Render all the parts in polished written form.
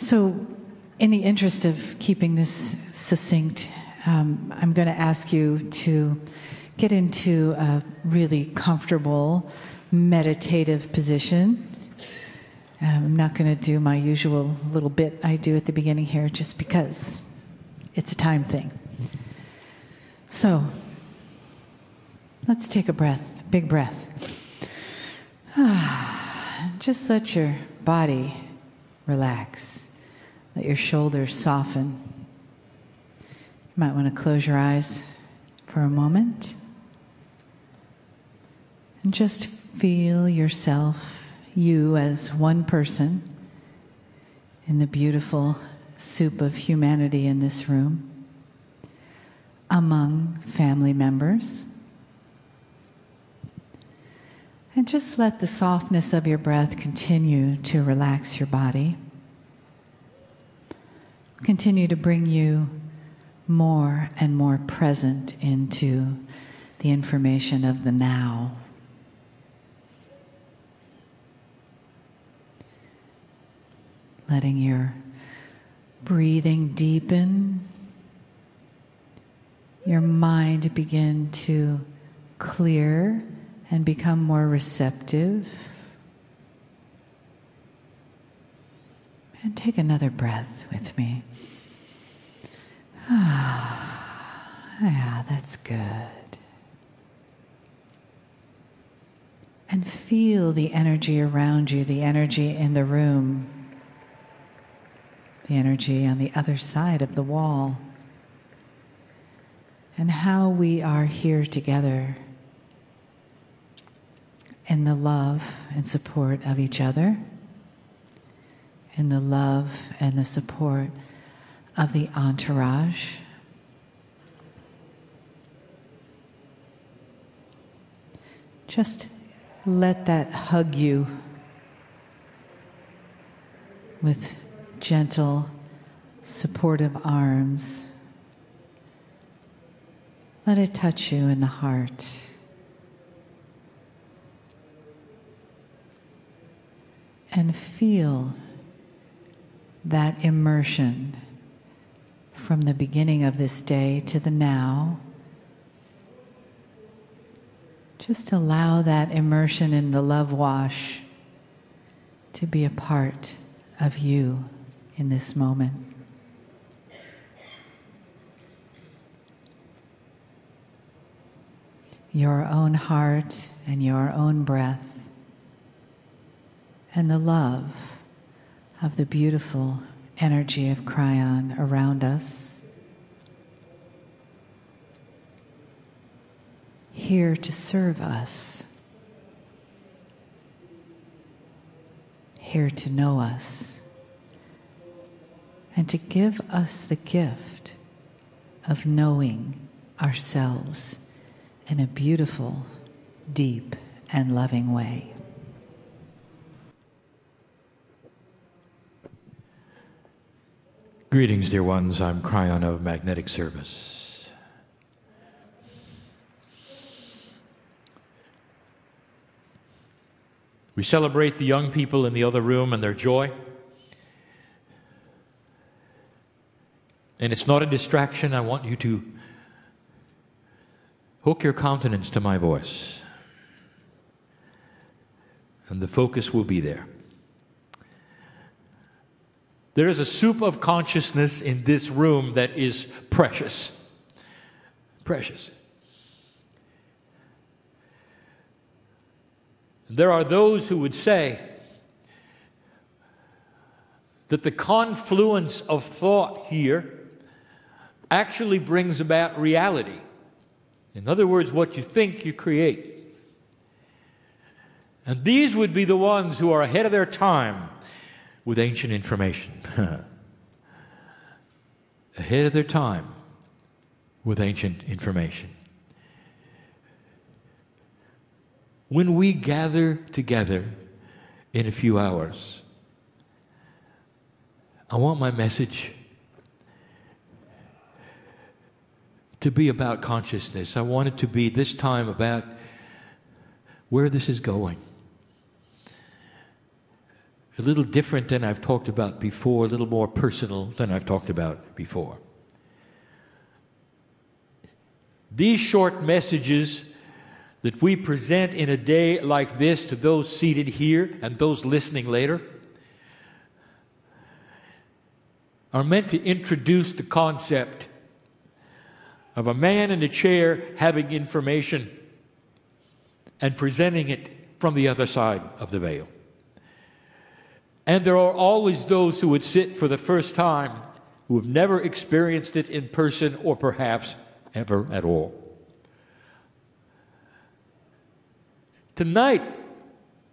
So, in the interest of keeping this succinct, I'm going to ask you to get into a really comfortable, meditative position. I'm not going to do my usual little bit I do at the beginning here, just because it's a time thing. So, let's take a breath, big breath. Just let your body relax. Let your shoulders soften. You might want to close your eyes for a moment. And just feel yourself, you as one person, in the beautiful soup of humanity in this room, among family members. And just let the softness of your breath continue to relax your body. Continue to bring you more and more present into the information of the now. Letting your breathing deepen, your mind begin to clear and become more receptive. And take another breath with me. Yeah, that's good. And feel the energy around you, the energy in the room, the energy on the other side of the wall, and how we are here together in the love and support of each other, in the love and the support of the entourage. Just let that hug you with gentle, supportive arms. Let it touch you in the heart. And feel that immersion from the beginning of this day to the now. Just allow that immersion in the love wash to be a part of you in this moment. Your own heart and your own breath and the love of the beautiful energy of Kryon around us, here to serve us, here to know us, and to give us the gift of knowing ourselves in a beautiful, deep, and loving way. Greetings, dear ones. I'm Kryon of Magnetic Service. We celebrate the young people in the other room and their joy. And it's not a distraction. I want you to hook your countenance to my voice. And the focus will be there. There is a soup of consciousness in this room that is precious. Precious. There are those who would say that the confluence of thought here actually brings about reality. In other words, what you think, you create. And these would be the ones who are ahead of their time with ancient information. Ahead of their time with ancient information. When we gather together in a few hours, I want my message to be about consciousness. I want it to be this time about where this is going. a little different than I've talked about before, a little more personal than I've talked about before. These short messages that we present in a day like this to those seated here and those listening later are meant to introduce the concept of a man in a chair having information and presenting it from the other side of the veil. And there are always those who would sit for the first time who have never experienced it in person or perhaps ever at all. Tonight,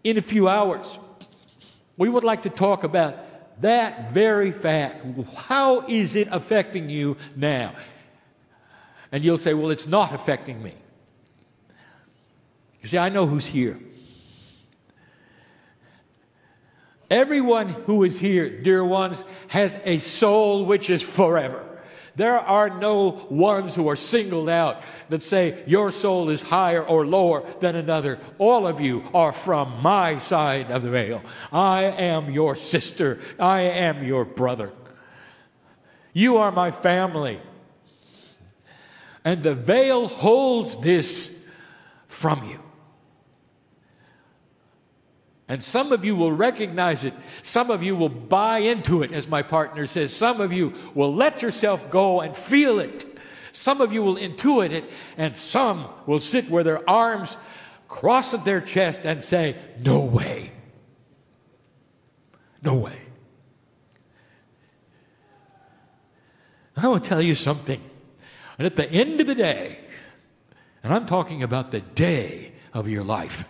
in a few hours, we would like to talk about that very fact. How is it affecting you now? And you'll say, well, it's not affecting me. You see, I know who's here. Everyone who is here, dear ones, has a soul which is forever. There are no ones who are singled out that say your soul is higher or lower than another. All of you are from my side of the veil. I am your sister. I am your brother. You are my family. And the veil holds this from you. And some of you will recognize it. Some of you will buy into it, as my partner says. Some of you will let yourself go and feel it. Some of you will intuit it. And some will sit with their arms crossed at their chest and say, no way. No way. I will tell you something. And at the end of the day, and I'm talking about the day of your life,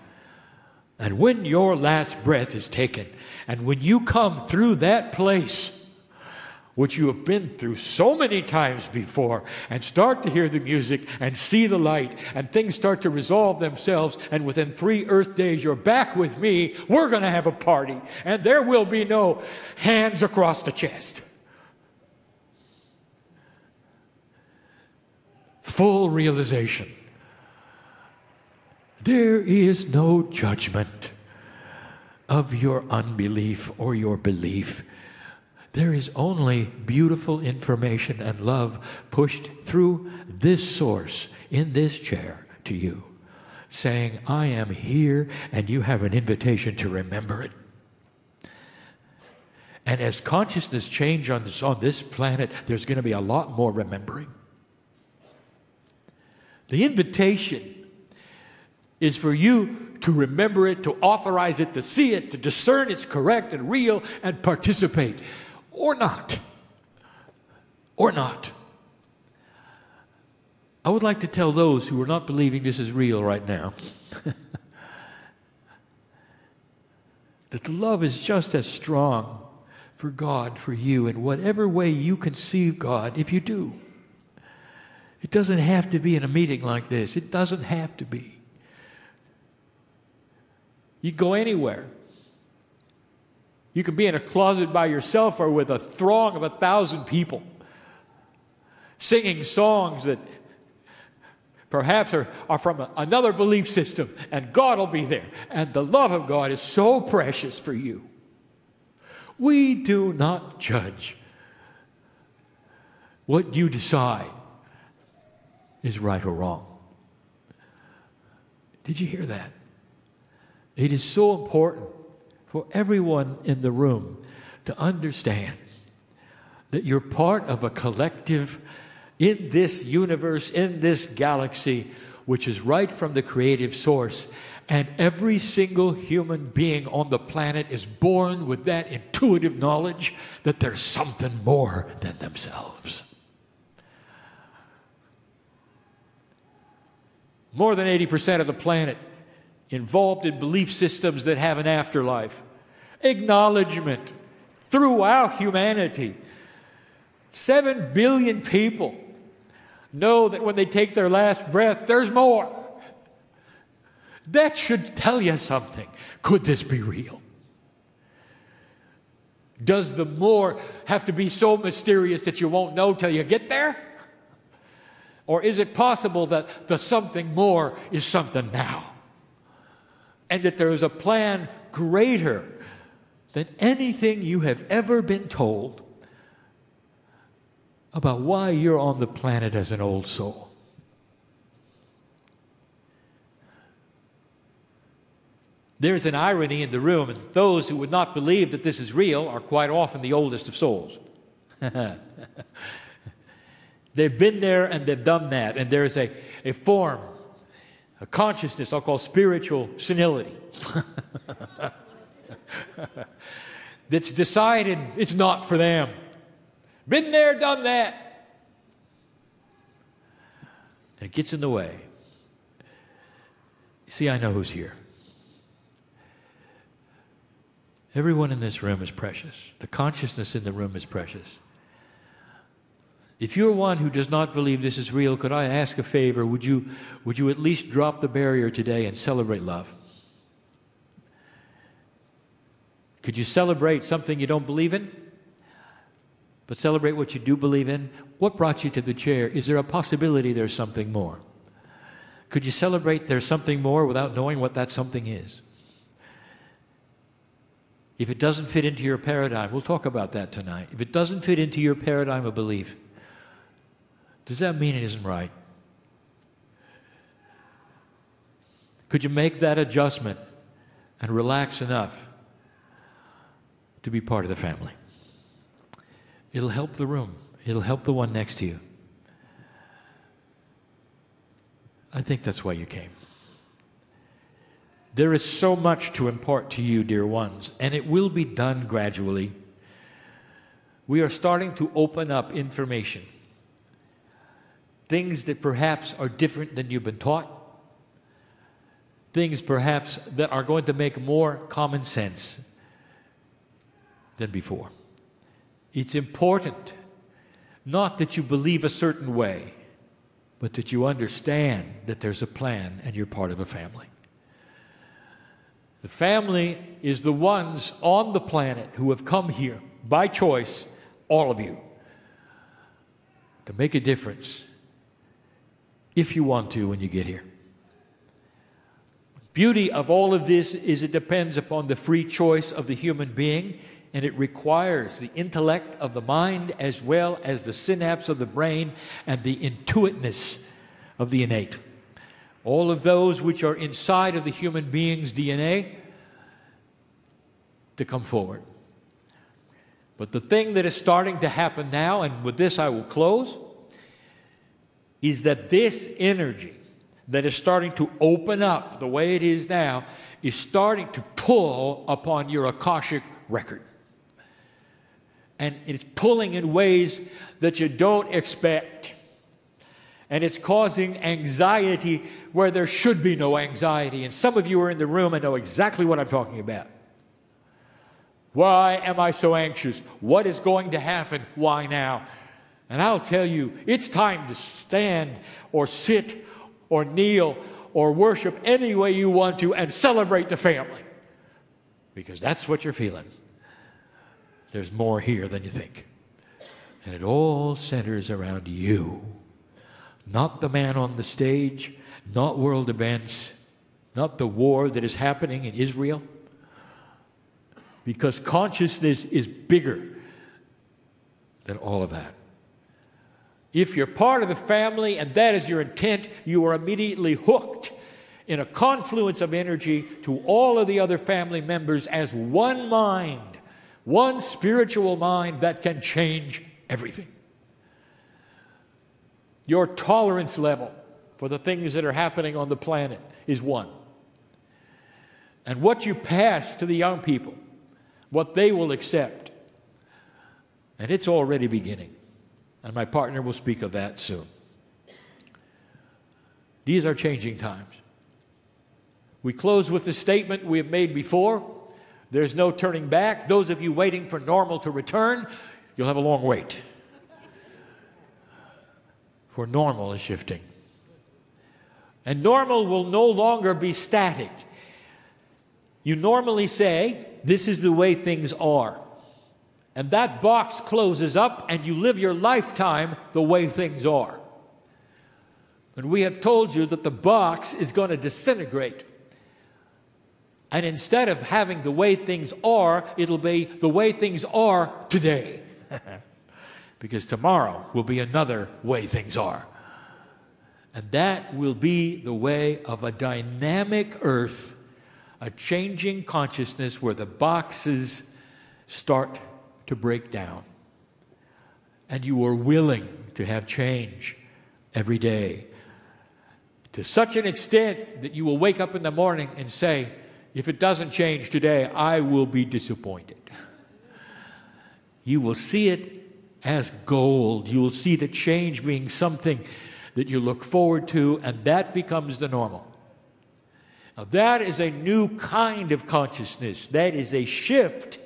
and when your last breath is taken, and when you come through that place, which you have been through so many times before, and start to hear the music and see the light, and things start to resolve themselves, and within 3 Earth days you're back with me, we're going to have a party, and there will be no hands across the chest. Full realization. There is no judgment of your unbelief or your belief. There is only beautiful information and love pushed through this source in this chair to you, saying, I am here, and you have an invitation to remember it. And as consciousness change on this planet, there's going to be a lot more remembering. The invitation is for you to remember it, to authorize it, to see it, to discern it's correct and real, and participate. Or not. Or not. I would like to tell those who are not believing this is real right now that the love is just as strong for God, for you, in whatever way you conceive God, if you do. It doesn't have to be in a meeting like this. It doesn't have to be. You can go anywhere. You can be in a closet by yourself or with a throng of 1,000 people singing songs that perhaps are from another belief system, and God will be there. And the love of God is so precious for you. We do not judge what you decide is right or wrong. Did you hear that? It is so important for everyone in the room to understand that you're part of a collective in this universe, in this galaxy, which is right from the creative source. And every single human being on the planet is born with that intuitive knowledge that there's something more than themselves. More than 80% of the planet involved in belief systems that have an afterlife. Acknowledgement throughout humanity. 7 billion people know that when they take their last breath, there's more. That should tell you something. Could this be real? Does the more have to be so mysterious that you won't know till you get there? Or is it possible that the something more is something now? And that there is a plan greater than anything you have ever been told about why you're on the planet as an old soul. There's an irony in the room, and those who would not believe that this is real are quite often the oldest of souls. They've been there and they've done that, and there's a form, a consciousness I'll call spiritual senility that's decided it's not for them. Been there, done that. It gets in the way. See, I know who's here. Everyone in this room is precious. The consciousness in the room is precious. If you're one who does not believe this is real, could I ask a favor? Would you at least drop the barrier today and celebrate love? Could you celebrate something you don't believe in, but celebrate what you do believe in? What brought you to the chair? Is there a possibility there's something more? Could you celebrate there's something more without knowing what that something is? If it doesn't fit into your paradigm, we'll talk about that tonight. If it doesn't fit into your paradigm of belief, does that mean it isn't right? Could you make that adjustment and relax enough to be part of the family? It'll help the room. It'll help the one next to you. I think that's why you came. There is so much to impart to you, dear ones, and it will be done gradually. We are starting to open up information. Things that perhaps are different than you've been taught. Things perhaps that are going to make more common sense than before. It's important not that you believe a certain way, but that you understand that there's a plan and you're part of a family. The family is the ones on the planet who have come here by choice, all of you, to make a difference if you want to when you get here. Beauty of all of this is it depends upon the free choice of the human being, and it requires the intellect of the mind as well as the synapse of the brain and the intuitiveness of the innate. All of those which are inside of the human being's DNA to come forward. But the thing that is starting to happen now, and with this I will close, is that this energy that is starting to open up the way it is now is starting to pull upon your Akashic record. And it's pulling in ways that you don't expect. And it's causing anxiety where there should be no anxiety. And some of you are in the room and know exactly what I'm talking about. Why am I so anxious? What is going to happen? Why now? And I'll tell you, it's time to stand or sit or kneel or worship any way you want to and celebrate the family. Because that's what you're feeling. There's more here than you think. And it all centers around you. Not the man on the stage, not world events, not the war that is happening in Israel. Because consciousness is bigger than all of that. If you're part of the family and that is your intent, you are immediately hooked in a confluence of energy to all of the other family members as one mind, one spiritual mind that can change everything. Your tolerance level for the things that are happening on the planet is one. And what you pass to the young people, what they will accept, and it's already beginning. And my partner will speak of that soon. These are changing times. We close with the statement we have made before. There's no turning back. Those of you waiting for normal to return, you'll have a long wait. For normal is shifting. And normal will no longer be static. You normally say, this is the way things are. And that box closes up and you live your lifetime the way things are. And we have told you that the box is going to disintegrate. And instead of having the way things are, it'll be the way things are today. Because tomorrow will be another way things are. And that will be the way of a dynamic earth, a changing consciousness where the boxes start to break down. And you are willing to have change every day. To such an extent that you will wake up in the morning and say, if it doesn't change today, I will be disappointed. You will see it as gold. You will see the change being something that you look forward to, and that becomes the normal. Now, that is a new kind of consciousness. That is a shift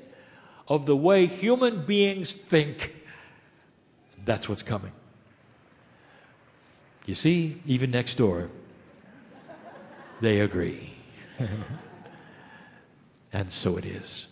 of the way human beings think. That's what's coming. You see, even next door, they agree. And so it is.